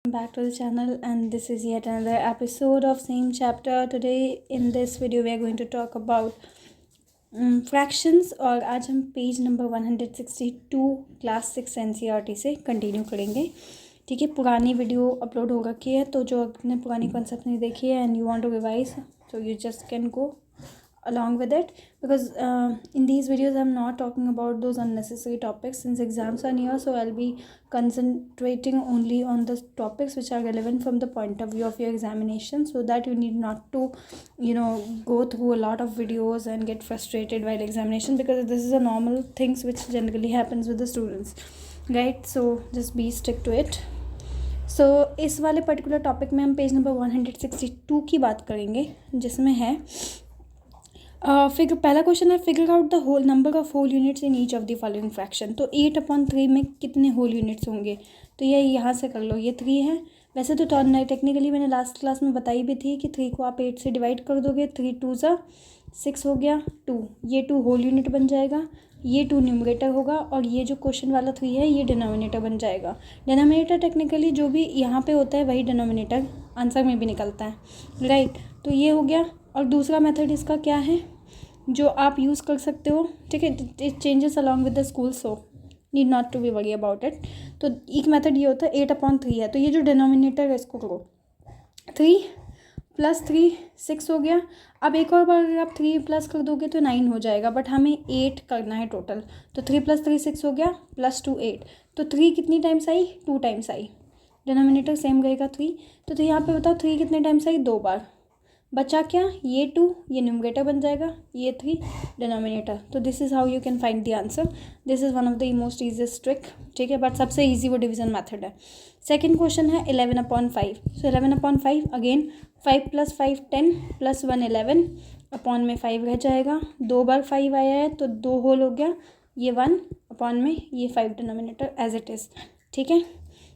Back to the channel, and this is yet another episode of same chapter. Today in this video we are going to talk about fractions, और आज हम page number 162 class 6 NCERT से continue करेंगे. ठीक है, पुरानी video upload हो रखी है, तो जो आपने पुरानी कॉन्सेप्ट नहीं देखी है and you want to revise, so you just can go along with it, because in these videos I'm not talking about those unnecessary topics since exams are near. So I'll be concentrating only on the topics which are relevant from the point of view of your examination, so that you need not to go through a lot of videos and get frustrated while examination, because this is a normal things which generally happens with the students, right? So just be stick to it. So इस वाले particular topic में हम page number 162 की बात करेंगे, जिसमें है figure. पहला क्वेश्चन है, figure out the whole number of whole units in each of the following fraction. तो 8/3 में कितने होल यूनिट्स होंगे, तो ये यहाँ से कर लो. ये 3 है. वैसे तो टेक्निकली मैंने लास्ट क्लास में बताई भी थी कि 3 को आप 8 से डिवाइड कर दोगे, 3 2 6 हो गया, 2. ये 2 होल यूनिट बन जाएगा, ये 2 न्यूमरेटर होगा, और ये जो क्वेश्चन वाला 3 है ये डिनोमिनेटर बन जाएगा. डिनोमिनेटर टेक्निकली जो भी यहाँ पे होता है वही डिनोमिनेटर आंसर में भी निकलता है, राइट. तो ये हो गया. और दूसरा मेथड इसका क्या है जो आप यूज़ कर सकते हो, ठीक है. It changes along with the school, so need not to be worry about it. तो एक मेथड ये होता है 8/3 है, तो ये जो डिनोमिनेटर है इसको करो 3 + 3 6 हो गया. अब एक और बार अगर आप 3 प्लस कर दोगे तो 9 हो जाएगा, बट हमें 8 करना है टोटल. तो 3 + 3 6 हो गया, +2 8. तो 3 कितनी times I, 2 times I. Denominator same रहेगा 3. तो यहाँ पे बताओ 3 कितने टाइम्स आई, 2 बार. बचा क्या, ये 2, ये न्यूमरेटर बन जाएगा, ये 3 डिनोमिनेटर. तो this is how you can find the answer. This is one of the most easiest trick, ठीक है. बट सबसे ईजी वो डिवीजन मेथड है. सेकंड क्वेश्चन है 11/5. सो 11/5 अगेन 5 + 5 10 + 1 11 अपॉन में 5 रह जाएगा. 2 बार 5 आया है तो 2 होल हो गया, ये 1 अपॉन में ये 5 डिनोमिनेटर एज इट इज़, ठीक है.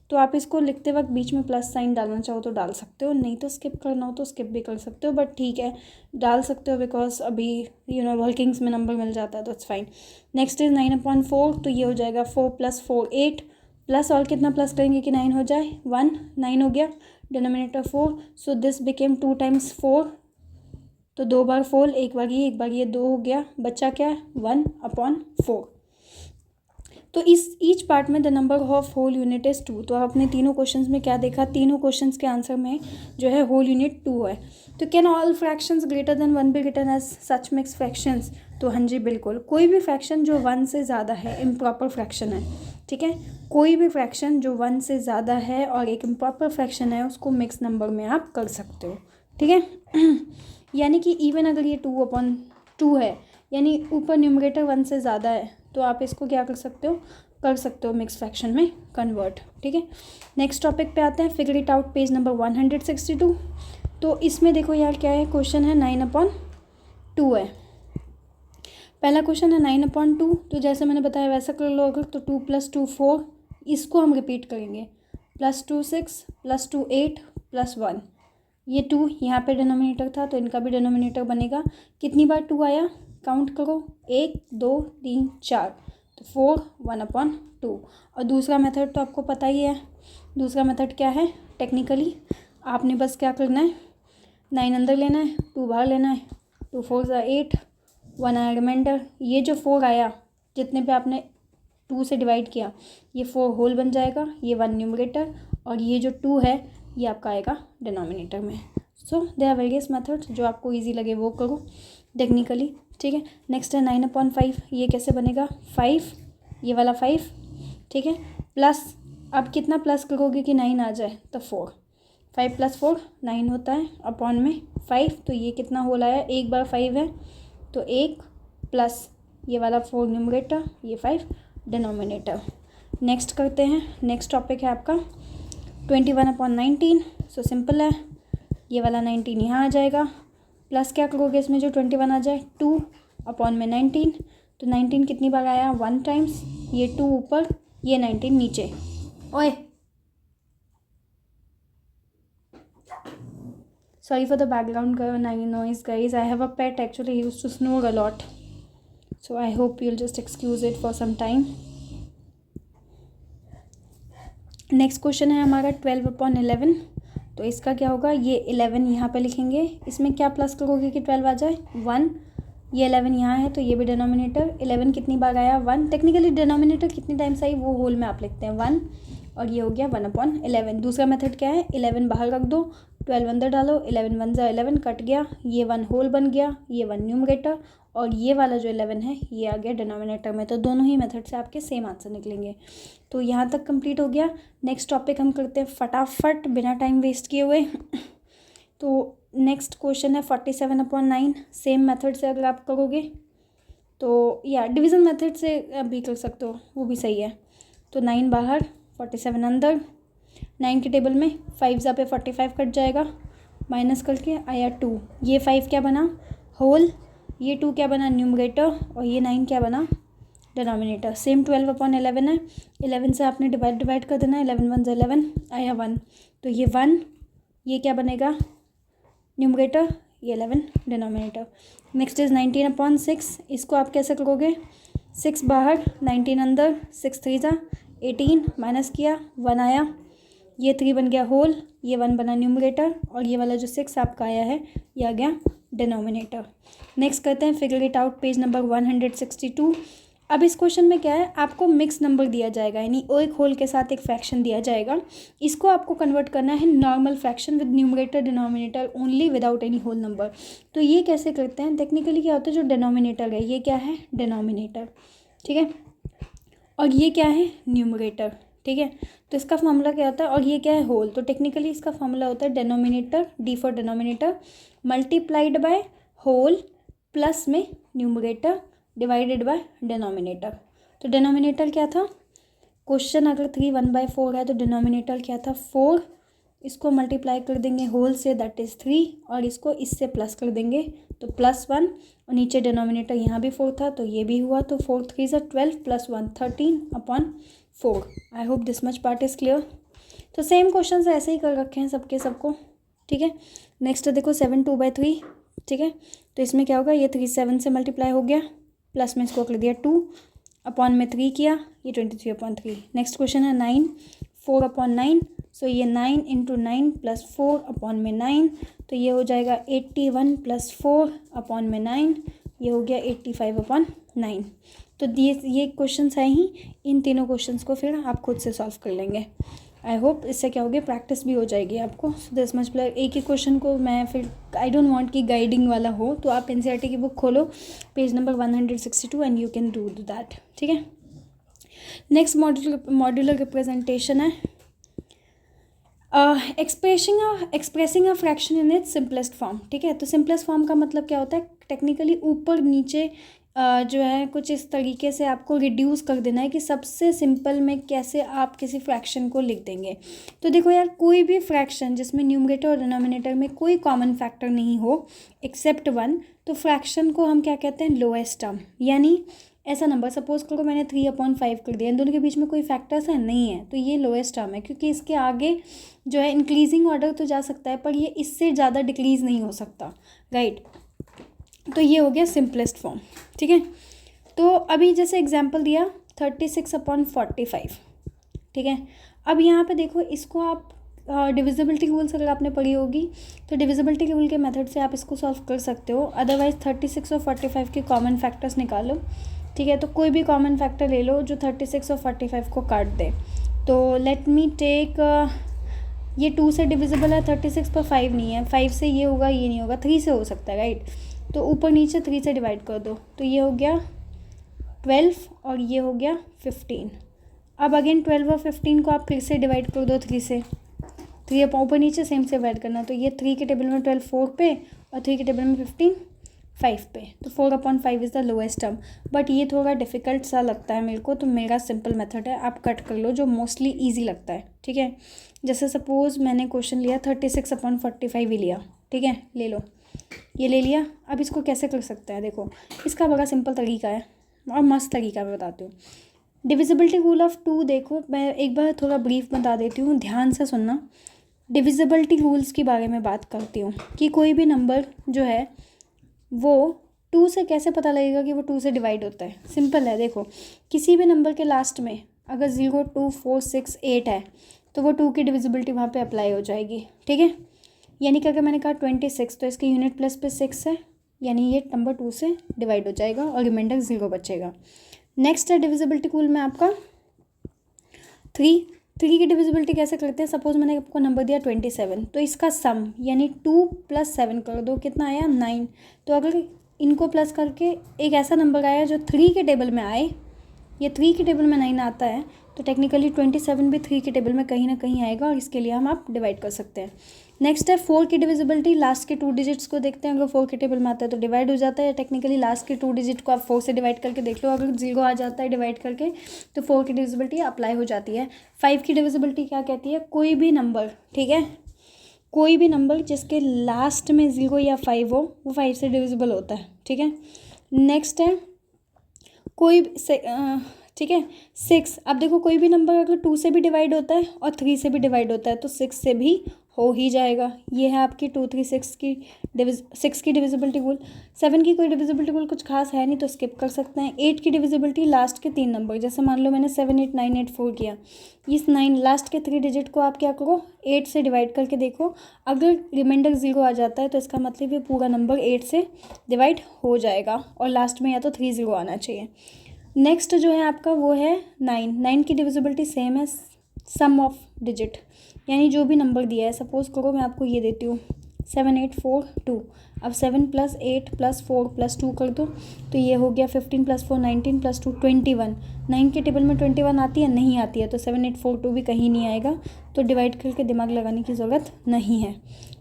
तो आप इसको लिखते वक्त बीच में प्लस साइन डालना चाहो तो डाल सकते हो, नहीं तो स्किप करना हो तो स्किप भी कर सकते हो, बट ठीक है डाल सकते हो, बिकॉज अभी वर्किंग्स में नंबर मिल जाता है तो इट्स फाइन. Next is 9/4. तो ये हो जाएगा 4 + 4 8 प्लस, और कितना प्लस करेंगे कि 9 हो जाए, 1 9 हो गया, डिनोमिनेटर 4. So this became 2 × 4. तो 2 बार 4, एक बार ये 2 हो गया. बच्चा क्या है, 1/4. तो इस ईच पार्ट में the number of whole unit is 2. तो आपने तीनों क्वेश्चंस में क्या देखा, तीनों क्वेश्चंस के आंसर में जो है होल यूनिट 2 है. तो can all fractions greater than 1 be written as such mix fractions. तो हाँ जी बिल्कुल, कोई भी फ्रैक्शन जो 1 से ज़्यादा है इम्प्रॉपर फ्रैक्शन है, ठीक है. कोई भी फ्रैक्शन जो 1 से ज़्यादा है और एक इम्प्रॉपर फ्रैक्शन है उसको मिक्स नंबर में आप कर सकते हो, ठीक है. यानी कि इवन अगर ये 2/2 है, यानी ऊपर न्यूमरेटर 1 से ज़्यादा है, तो आप इसको क्या कर सकते हो मिक्स फ्रैक्शन में कन्वर्ट, ठीक है. नेक्स्ट टॉपिक पे आते हैं, figure it out, page number 162. तो इसमें देखो यार क्या है, क्वेश्चन है 9/2 है. पहला क्वेश्चन है 9/2. तो जैसे मैंने बताया वैसा कर लो अगर, तो 2 + 2 4. इसको हम रिपीट करेंगे, +2 6 +2 8 +1. ये 2 यहाँ पे डिनोमिनेटर था तो इनका भी डिनोमिनेटर बनेगा. कितनी बार 2 आया, काउंट करो, 1 2 3 4. तो 4 1/2. और दूसरा मेथड तो आपको पता ही है. दूसरा मेथड क्या है, टेक्निकली आपने बस क्या करना है, 9 अंदर लेना है, 2 बाहर लेना है. 2 4 8, 1 आया रिमाइंडर. ये जो 4 आया जितने पे आपने 2 से डिवाइड किया, ये 4 होल बन जाएगा, ये 1 न्यूमरेटर, और ये जो 2 है ये आपका आएगा डिनोमिनेटर में. सो दे आर वेरियस मेथड्स, जो आपको ईजी लगे वो करो टेक्निकली, ठीक है. नेक्स्ट है 9/5. ये कैसे बनेगा, 5, ये वाला 5, ठीक है, प्लस. अब कितना प्लस करोगे कि 9 आ जाए, तो 4. 5 + 4 9 होता है, अपॉन में 5. तो ये कितना होल आया, एक बार 5 है तो 1 प्लस ये वाला 4 न्यूमरेटर, ये 5 डिनोमिनेटर. नेक्स्ट करते हैं, नेक्स्ट टॉपिक है आपका 21/19. सो सिंपल है, ये वाला 19 यहाँ आ जाएगा, प्लस क्या करोगे इसमें जो 21 आ जाए, 2 अपॉन में 19. तो 19 कितनी बार आया, 1 टाइम्स. ये 2 ऊपर, ये 19 नीचे. ओए sorry for the background noise guys, I have a pet actually, he used to snore a lot, so I hope you will just excuse it for some time. Next question है हमारा 12/11। तो इसका क्या होगा, ये 11 यहाँ पे लिखेंगे, इसमें क्या प्लस करोगे कि 12 आ जाए, 1। ये 11 यहाँ है तो ये भी डिनोमिनेटर, 11 कितनी बार आया, 1। टेक्निकली डिनोमिनेटर कितनी टाइम्स आई वो होल में आप लिखते हैं 1, और ये हो गया 1/11। दूसरा मेथड क्या है, 11 बाहर रख दो, 12 अंदर डालो, 11 1 जा 11 कट गया, ये 1 होल बन गया, ये 1 न्यूमरेटर, और ये वाला जो 11 है ये आ गया डिनोमिनेटर में। तो दोनों ही मेथड से आपके सेम आंसर निकलेंगे। तो यहाँ तक कंप्लीट हो गया। नेक्स्ट टॉपिक हम करते हैं फटाफट बिना टाइम वेस्ट किए हुए। तो नेक्स्ट क्वेश्चन है 47/9। सेम मेथड से अगर आप करोगे तो या डिवीज़न मेथड से भी कर सकते हो, वो भी सही है। तो 9 बाहर 47 अंदर, 9 के टेबल में 5 जा पे 45 कट जाएगा, माइनस करके आया 2। ये 5 क्या बना, होल, ये 2 क्या बना, न्यूमरेटर, और ये 9 क्या बना, डिनोमिनेटर। सेम 12/11 है, 11 से आपने डिवाइड कर देना, 11 1 जा 11 आया 1। तो ये 1, ये क्या बनेगा न्यूमरेटर, ये 11 डिनोमिनेटर। Next is 19/6। इसको आप कैसे करोगे, 6 बाहर 19 अंदर, 6 3 जा 18, माइनस किया 1 आया, ये 3 बन गया होल, ये 1 बना न्यूमरेटर, और ये वाला जो 6 आपका आया है ये आ गया डिनोमिनेटर। नेक्स्ट करते हैं figure it out, page number 162। अब इस क्वेश्चन में क्या है, आपको मिक्स नंबर दिया जाएगा, यानी एक होल के साथ एक फ्रैक्शन दिया जाएगा। इसको आपको कन्वर्ट करना है normal fraction with numerator denominator only without any whole number. तो ये कैसे करते हैं, टेक्निकली क्या होता है, जो डिनोमिनेटर है ये क्या है, डिनोमिनेटर, ठीक है, और ये क्या है, न्यूमरेटर, ठीक है। तो इसका फॉर्मूला क्या होता है, और ये क्या है, होल। तो टेक्निकली इसका फॉर्मूला होता है denominator, D for denominator, multiplied by whole plus में न्यूमरेटर डिवाइडेड बाय डिनोमिनेटर। तो डिनोमिनेटर क्या था, क्वेश्चन अगर 3 1/4 है तो डिनोमिनेटर क्या था 4, इसको मल्टीप्लाई कर देंगे होल से, दैट इज़ 3, और इसको इससे प्लस कर देंगे तो +1, और नीचे डिनोमिनेटर यहाँ भी 4 था तो ये भी हुआ, तो 4 3 जा 12 + 1 13/4। I hope this much part is clear. तो सेम क्वेश्चन ऐसे ही कर रखे हैं सबके सबको, ठीक है। नेक्स्ट देखो 7 2/3, ठीक है। तो इसमें क्या होगा, ये 3 7 से मल्टीप्लाई हो गया, प्लस में इसको कर दिया 2, अपॉन में 3 किया, ये 23/3। नेक्स्ट क्वेश्चन है 9 4/9। सो ये 9 × 9 + 4/9, तो ये हो जाएगा 81 + 4/9, ये हो गया 85/9। तो ये क्वेश्चंस हैं ही, इन तीनों क्वेश्चंस को फिर आप खुद से सॉल्व कर लेंगे। आई होप इससे क्या होगी, प्रैक्टिस भी हो जाएगी आपको। सो दिस मच प्लस एक ही क्वेश्चन को मैं फिर आई डोंट वांट कि गाइडिंग वाला हो, तो आप एनसीईआरटी की बुक खोलो, page number 162 and you can do that, ठीक है। नेक्स्ट मॉड्यूलर रिप्रेजेंटेशन है expressing a fraction in its simplest form, ठीक है। तो सिंपलेस्ट फॉर्म का मतलब क्या होता है, टेक्निकली ऊपर नीचे जो है कुछ इस तरीके से आपको रिड्यूस कर देना है कि सबसे सिंपल में कैसे आप किसी फ्रैक्शन को लिख देंगे। तो देखो यार, कोई भी फ्रैक्शन जिसमें न्यूमरेटर और डिनोमिनेटर में कोई कॉमन फैक्टर नहीं हो एक्सेप्ट 1, तो फ्रैक्शन को हम क्या कहते हैं, लोएस्ट टर्म। यानी ऐसा नंबर सपोज करो मैंने 3/5 कर दिया, इन दोनों के बीच में कोई फैक्टर्स है नहीं है, तो ये लोएस्ट टर्म है, क्योंकि इसके आगे जो है इंक्रीजिंग ऑर्डर तो जा सकता है पर ये इससे ज़्यादा डिक्रीज़ नहीं हो सकता, राइट। तो ये हो गया सिंपलेस्ट फॉर्म, ठीक है। तो अभी जैसे एग्जांपल दिया 36/45, ठीक है। अब यहाँ पे देखो, इसको आप डिविजिबिलिटी रूल्स अगर आपने पढ़ी होगी तो डिविजिबिलिटी रूल के मेथड से आप इसको सॉल्व कर सकते हो। अदरवाइज 36 और 45 के कॉमन फैक्टर्स निकालो, ठीक है। तो कोई भी कॉमन फैक्टर ले लो जो 36 और 45 को काट दे। तो लेट मी टेक, ये 2 से डिविजिबल है 36 पर 5 नहीं है, 5 से ये होगा, ये नहीं होगा, 3 से हो सकता है, राइट। तो ऊपर नीचे 3 से डिवाइड कर दो, तो ये हो गया 12 और ये हो गया 15। अब अगेन 12 और 15 को आप फिर से डिवाइड कर दो 3 से, 3 ऊपर नीचे सेम से डिवाइड करना, तो ये 3 के टेबल में 12 4 पे और 3 के टेबल में 15 5 पे, तो 4/5 is the lowest term. But ये थोड़ा डिफ़िकल्ट सा लगता है मेरे को, तो मेरा सिंपल मेथड है, आप कट कर लो जो मोस्टली ईजी लगता है, ठीक है। जैसे सपोज़ मैंने क्वेश्चन लिया 36/45 ही लिया, ठीक है, ले लो, ये ले लिया। अब इसको कैसे कर सकते हैं, देखो इसका बड़ा सिंपल तरीका है और मस्त तरीका मैं बताती हूँ। डिविजिबिलिटी रूल ऑफ 2 देखो, मैं एक बार थोड़ा ब्रीफ बता देती हूँ, ध्यान से सुनना। डिविजिबिलिटी रूल्स के बारे में बात करती हूँ कि कोई भी नंबर जो है वो 2 से कैसे पता लगेगा कि वो 2 से डिवाइड होता है। सिंपल है, देखो किसी भी नंबर के लास्ट में अगर 0 2 4 6 8 है तो वो 2 की डिविजिबिलिटी वहाँ पे अप्लाई हो जाएगी, ठीक है। यानी कि अगर मैंने कहा 26 तो इसके यूनिट प्लस पे 6 है, यानी ये नंबर 2 से डिवाइड हो जाएगा और रिमाइंडर 0 बचेगा। नेक्स्ट है डिविजिबिलिटी टूल में आपका 3 की डिविजिबिलिटी कैसे करते हैं। सपोज मैंने आपको नंबर दिया 27, तो इसका सम यानी 2 + 7 कर दो, कितना आया 9। तो अगर इनको प्लस करके एक ऐसा नंबर आया जो 3 के टेबल में आए, ये 3 के टेबल में 9 आता है, तो टेक्निकली 27 भी 3 के टेबल में कहीं ना कहीं आएगा और इसके लिए हम आप डिवाइड कर सकते हैं। नेक्स्ट है 4 की डिविजिबिलिटी, लास्ट के 2 डिजिट्स को देखते हैं। अगर 4 के टेबल में आता है तो डिवाइड हो जाता है। टेक्निकली लास्ट के 2 डिजिट को आप 4 से डिवाइड करके देख लो, अगर 0 आ जाता है डिवाइड करके तो 4 की डिविजिबिलिटी अप्लाई हो जाती है। 5 की डिविजिबिलिटी क्या कहती है, कोई भी नंबर, ठीक है, कोई भी नंबर जिसके लास्ट में 0 या 5 हो वो 5 से डिविजिबल होता है, ठीक है। नेक्स्ट है कोई ठीक है 6। अब देखो कोई भी नंबर अगर 2 से भी डिवाइड होता है और 3 से भी डिवाइड होता है तो 6 से भी हो ही जाएगा। ये है आपकी 2 3 6 की 6 की डिविजिबिलिटी रूल। 7 की कोई डिविजिबिलिटी रूल कुछ खास है नहीं तो स्किप कर सकते हैं। 8 की डिविजिबिलिटी लास्ट के 3 नंबर, जैसे मान लो मैंने 7 8 9 8 4 किया, इस 9 लास्ट के 3 डिजिट को आप क्या करो 8 से डिवाइड करके देखो, अगर रिमाइंडर 0 आ जाता है तो इसका मतलब ये पूरा नंबर 8 से डिवाइड हो जाएगा और लास्ट में या तो 3 0 आना चाहिए। नेक्स्ट जो है आपका वो है 9 की डिविजिबिलिटी सेम है सम ऑफ डिजिट, यानी जो भी नंबर दिया है। सपोज करो मैं आपको ये देती हूँ 7 8 4 2, अब 7 + 8 + 4 + 2 कर दो तो ये हो गया 15 + 4 19 + 2 21। 9 के टेबल में 21 आती है, नहीं आती है, तो 7 8 4 2 भी कहीं नहीं आएगा, तो डिवाइड करके दिमाग लगाने की ज़रूरत नहीं है,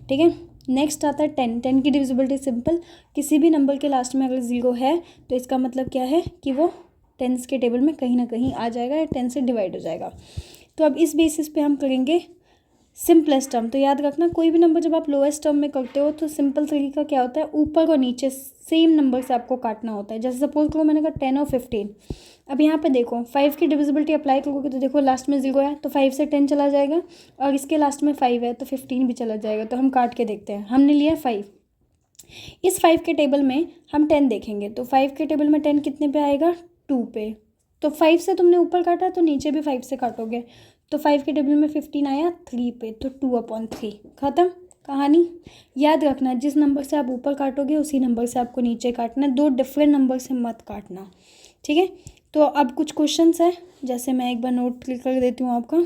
ठीक है। नेक्स्ट आता है 10 की डिविजिबिलिटी सिंपल, किसी भी नंबर के लास्ट में अगर 0 है तो इसका मतलब क्या है कि वो 10s के टेबल में कहीं ना कहीं आ जाएगा या 10 से डिवाइड हो जाएगा। तो अब इस बेसिस पे हम करेंगे सिंपलेस्ट टर्म। तो याद रखना कोई भी नंबर जब आप लोएस्ट टर्म में करते हो तो सिंपल तरीका क्या होता है, ऊपर और नीचे सेम नंबर से आपको काटना होता है। जैसे सपोज करो मैंने कहा 10 और 15, अब यहाँ पे देखो 5 की डिविजिबिलिटी अप्लाई करोगे तो देखो लास्ट में 0 है तो 5 से 10 चला जाएगा और इसके लास्ट में 5 है तो 15 भी चला जाएगा। तो हम काट के देखते हैं, हमने लिया 5, इस 5 के टेबल में हम 10 देखेंगे तो 5 के टेबल में 10 कितने पे आएगा 2 पे, तो 5 से तुमने ऊपर काटा तो नीचे भी 5 से काटोगे, तो 5 के टेबल में 15 आया 3 पे, तो 2/3 ख़त्म कहानी। याद रखना जिस नंबर से आप ऊपर काटोगे उसी नंबर से आपको नीचे काटना है, 2 डिफरेंट नंबर से मत काटना, ठीक है। तो अब कुछ क्वेश्चंस है, जैसे मैं एक बार नोट क्लिक कर देती हूँ आपका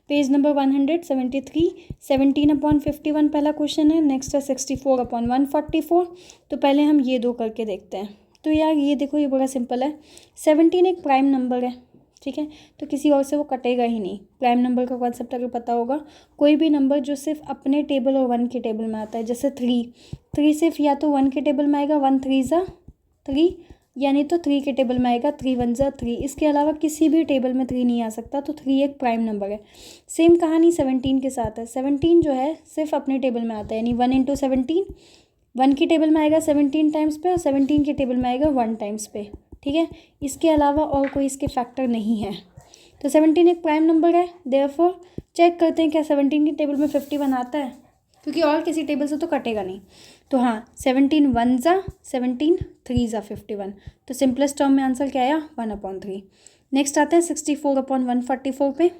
पेज नंबर 173, 17/51 पहला क्वेश्चन है। नेक्स्ट है 64/144। तो पहले हम ये 2 करके देखते हैं। तो यार ये देखो ये बड़ा सिंपल है, 17 एक प्राइम नंबर है, ठीक है, तो किसी और से वो कटेगा ही नहीं। प्राइम नंबर का कॉन्सेप्ट अगर पता होगा, कोई भी नंबर जो सिर्फ अपने टेबल और 1 के टेबल में आता है, जैसे 3 सिर्फ या तो 1 के टेबल में आएगा, 1 3 ज़ा 3, यानी तो 3 के टेबल में आएगा 3 1 ज़ा 3, इसके अलावा किसी भी टेबल में 3 नहीं आ सकता, तो 3 एक प्राइम नंबर है। सेम कहानी 17 के साथ है। 17 जो है सिर्फ अपने टेबल में आता है, यानी 1 × 17, 1 की टेबल में आएगा 17 टाइम्स पे और 17 के टेबल में आएगा 1 टाइम्स पे, ठीक है। इसके अलावा और कोई इसके फैक्टर नहीं है, तो 17 एक प्राइम नंबर है। देयरफॉर चेक करते हैं क्या 17 के टेबल में 51 आता है, क्योंकि और किसी टेबल से तो कटेगा नहीं। तो हाँ 17 1 ज़ा 17 3 ज़ा 51, तो सिंपलेस्ट टर्म में आंसर क्या आया 1/3। नेक्स्ट आते हैं 64/144 पे।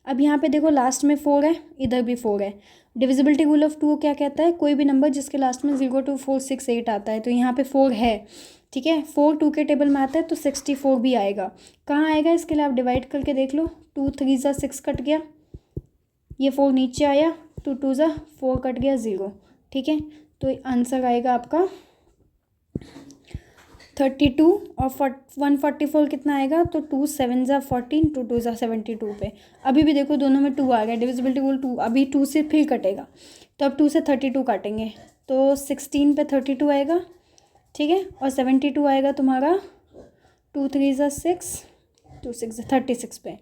अब यहाँ पे देखो लास्ट में 4 है, इधर भी 4 है। डिविजिबिलिटी रूल ऑफ 2 क्या कहता है, कोई भी नंबर जिसके लास्ट में 0 2 4 6 8 आता है, तो यहाँ पे 4 है, ठीक है। 4 2 के टेबल में आता है तो 64 भी आएगा। कहाँ आएगा इसके लिए आप डिवाइड करके देख लो, 2 3 ज़ा 6 कट गया, ये 4 नीचे आया, 2 2 ज़ा 4 कट गया 0, ठीक है। तो आंसर आएगा आपका 32 और 144 कितना आएगा, तो 2 7 ज़ा 14, 2 2 ज़ा 72 पे। अभी भी देखो दोनों में 2 आ गया, डिविजिबिलिटी रूल 2, अभी 2 से फिर कटेगा, तो अब 2 से 32 काटेंगे तो 16 पे 32 आएगा, ठीक है, और 72 आएगा तुम्हारा 2 3 ज़ा 6, 2 6 ज़ा 36 पे,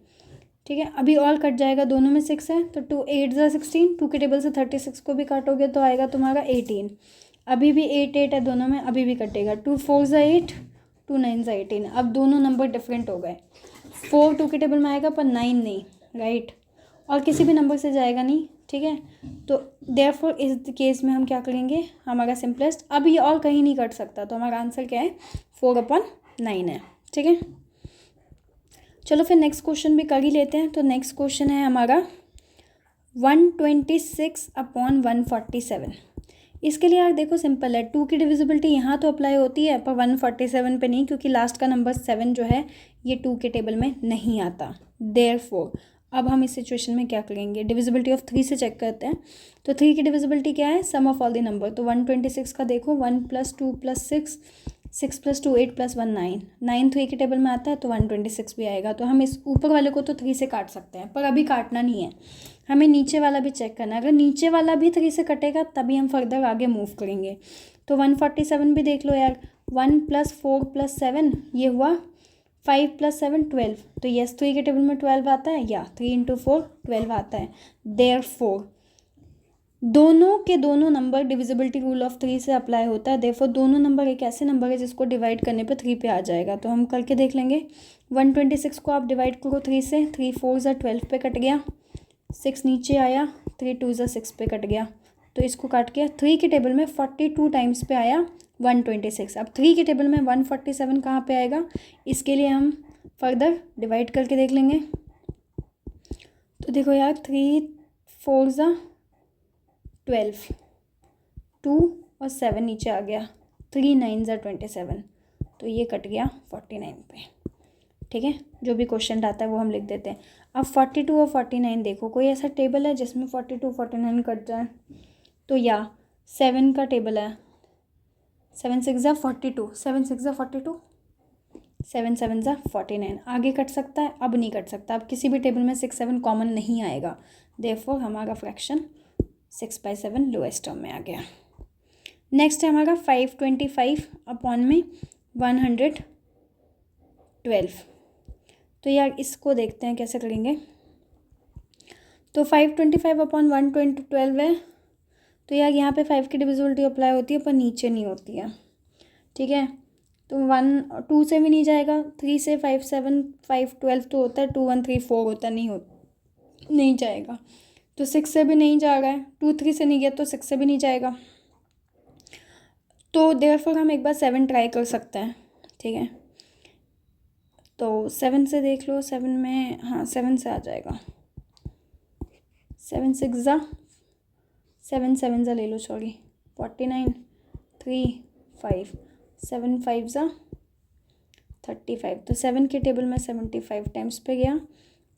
ठीक है। अभी और कट जाएगा, दोनों में 6 है, तो 2 8 ज़ा 16, 2 के टेबल से 36 को भी काटोगे तो आएगा तुम्हारा 18। अभी भी 8 8 है दोनों में, अभी भी कटेगा, 2 4 ज़ा 8, 2 9 ज़ा 18। अब दोनों नंबर डिफरेंट हो गए, 4 2 के टेबल में आएगा पर 9 नहीं, राइट, और किसी भी नंबर से जाएगा नहीं, ठीक है। तो देयरफॉर इस केस में हम क्या करेंगे, हमारा सिंपलेस्ट, अब ये और कहीं नहीं कट सकता, तो हमारा आंसर क्या है 4/9 है, ठीक है। चलो फिर नेक्स्ट क्वेश्चन भी कर ही लेते हैं। तो नेक्स्ट क्वेश्चन है हमारा 126/147। इसके लिए यार देखो सिंपल है, 2 की डिविजिबिलिटी यहाँ तो अप्लाई होती है पर 147 पे नहीं, क्योंकि लास्ट का नंबर 7 जो है ये 2 के टेबल में नहीं आता। देयरफॉर अब हम इस सिचुएशन में क्या करेंगे, डिविजिबिलिटी ऑफ 3 से चेक करते हैं। तो 3 की डिविजिबिलिटी क्या है, सम ऑफ ऑल द नंबर। तो 126 का देखो 1 + 2 + 6, 6 + 2 8 + 1 9, 9 3 के टेबल में आता है तो 126 भी आएगा। तो हम इस ऊपर वाले को तो 3 से काट सकते हैं, पर अभी काटना नहीं है, हमें नीचे वाला भी चेक करना है। अगर नीचे वाला भी 3 से कटेगा तभी हम फर्दर आगे मूव करेंगे। तो 147 भी देख लो यार, 1 + 4 + 7 ये हुआ 5 + 7 12। तो यस 3 के टेबल में 12 आता है, या 3 × 4 12 आता है। देयरफॉर दोनों के दोनों नंबर डिविजिबिलिटी रूल ऑफ 3 से अप्लाई होता है। देयरफॉर दोनों नंबर एक ऐसे नंबर है जिसको डिवाइड करने पे 3 पे आ जाएगा। तो हम करके देख लेंगे। 126 को आप डिवाइड करो 3 से, 3 4 = 12 पे कट गया, 6 नीचे आया, 3 2 = 6 पे कट गया। तो इसको काट के 3 के टेबल में 42 टाइम्स पे आया 126। अब 3 के टेबल में 147 कहाँ पे आएगा, इसके लिए हम फर्दर डिवाइड करके देख लेंगे। तो देखो यार 3 4 = 12, 2 और 7 नीचे आ गया, 3 9 = 27। तो ये कट गया 49 पे। ठीक है, जो भी क्वेश्चन आता है वो हम लिख देते हैं। अब 42 और 49 देखो, कोई ऐसा टेबल है जिसमें 42 49 कट जाए? तो या 7 का टेबल है, 7 6 = 42, 7 6 = 42, 7 7 = 49। आगे कट सकता है, अब नहीं कट सकता। अब किसी भी टेबल में 6 7 कॉमन नहीं आएगा। देयरफॉर हमारा फ्रैक्शन 6/7 लोएस्ट टर्म में आ गया। नेक्स्ट है हमारा 525/112। तो यार इसको देखते हैं कैसे करेंगे। तो 525/112 है। तो यार यहाँ पे 5 की डिविजिबिलिटी अप्लाई होती है पर नीचे नहीं होती है। ठीक है, तो 1 2 से भी नहीं जाएगा, 3 से 5 7 5 12 तो होता है, 2 1 3 4 होता है, नहीं जाएगा। तो 6 से भी नहीं जा रहा है, 2 3 से नहीं गया तो 6 से भी नहीं जाएगा। तो देयरफॉर हम एक बार 7 ट्राई कर सकते हैं। ठीक है, तो 7 से देख लो, 7 में हाँ 7 से आ जाएगा। 7 6 = 7 7 ले लो, सॉरी 49, 3 5 7 5 = 35। तो 7 के टेबल में 75 टाइम्स पे गया,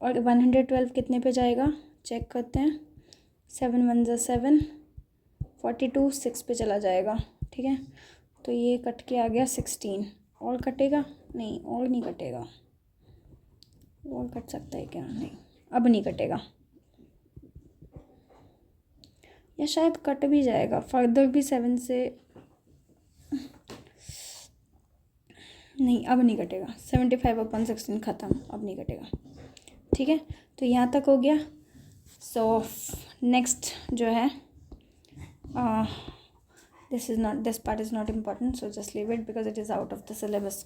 और 112 कितने पे जाएगा चेक करते हैं। 7 1 = 7, 42 6 पे चला जाएगा। ठीक है, तो ये कट के आ गया 16। और कटेगा नहीं, और नहीं कटेगा। और कट सकता है क्या? नहीं, अब नहीं कटेगा, या शायद कट भी जाएगा फर्दर भी 7 से। नहीं, अब नहीं कटेगा। 75/16 ख़त्म, अब नहीं कटेगा। ठीक है, तो यहाँ तक हो गया। सो नेक्स्ट जो है this part is not important, so just leave it because it is out of the syllabus,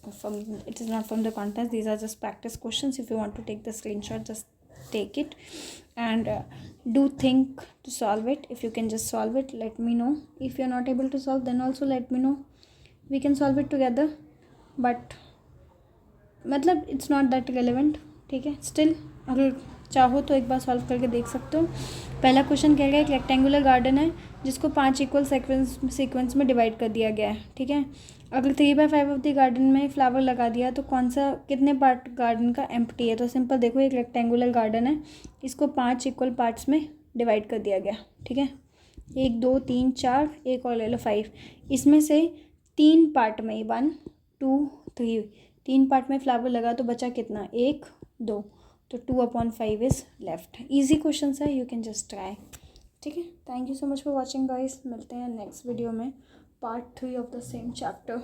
it is not from the contents. These are just practice questions. If you want to take the screenshot, just take it and do think to solve it. If you can just solve it, let me know. If you are not able to solve, then also let me know, we can solve it together, but मतलब it's not that relevant. ठीक है, still अगर चाहो तो एक बार solve करके देख सकते हो। पहला क्वेश्चन कह रहा है एक रेक्टेंगुलर गार्डन है जिसको 5 इक्वल सीक्वेंस में डिवाइड कर दिया गया है। ठीक है, अगर 3/5 ऑफ द गार्डन में फ्लावर लगा दिया तो कौन सा कितने पार्ट गार्डन का एम्प्टी है? तो सिंपल देखो, एक रेक्टेंगुलर गार्डन है, इसको 5 इक्वल पार्ट्स में डिवाइड कर दिया गया। ठीक है, 1 2 3 4, एक और ले लो 5। इसमें से 3 पार्ट में 1 2 3 3 पार्ट में फ्लावर लगा तो बचा कितना? 1 2, तो 2/5 इज़ लेफ्ट। ईजी क्वेश्चन है, यू कैन जस्ट ट्राई। ठीक है, thank you so much for watching guys. मिलते हैं नेक्स्ट वीडियो में, part 3 of the same chapter.